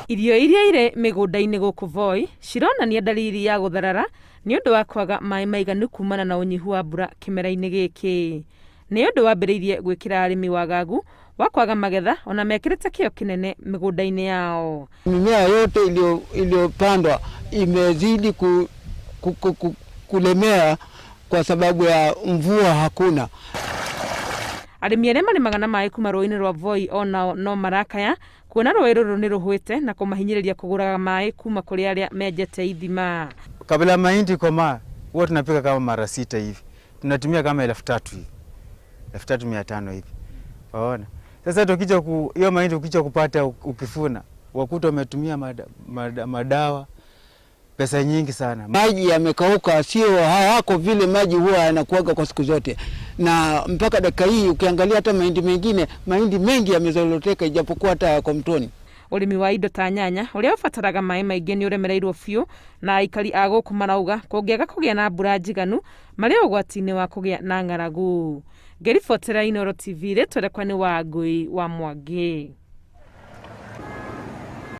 Irio iria irĩ mĩgũnda-inĩ gũkũ Voi cironania dalili ya gũtharara nĩ ũndũ wa kwaga maĩ maiganu kumana na ũnyihu wa mbura kĩmera-inĩ gĩkĩ. Nĩ ũndũ wambĩrĩirie gwĩkĩra arĩmi wagagu wa kwaga magetha ona mekĩrĩte kĩo kĩnene mĩgũnda-inĩ yao. Mimea yote iliyopandwa imezidi kulemea kwa sababu ya mvua hakuna. Arĩmi arĩa marĩmaga na maĩ kuma rũĩ-inĩ rwa Voi onao no marakaya kuona rũĩ rũrũ nĩ rũhwĩte na kũmahinyĩrĩria kũgũraga maĩ kuma kũrĩ arĩa menjete ithima. Kabla mahindi komaa huwa tunapika kama mara 6 hivi. Tunatumia kama 3,000 hivi. 3,500 hivi. Waona? Sasa tukija hiyo mahindi ukija kupata ukifuna wakuta umetumia madawa pesa nyingi sana. Maji yamekauka, sio hayako vile maji huwa yanakuaga kwa siku zote. Na mpaka dakika hii ukiangalia hata mahindi mengine, mahindi mengi yamezoloteka ijapokuwa hata yako mtoni. Ũrĩmi wa indo ta nyanya ũrĩa ũbataraga maĩ maingĩ nĩ ũremereirwo biũ na aikari a gũkũ marauga kũngĩaga kũgĩa na mbura njiganu marĩ ũgwati-inĩ wa kũgĩa na ng'aragu. Ngĩribotera Inooro TV rĩtwerekwa nĩ Wangũi wa Mwangi.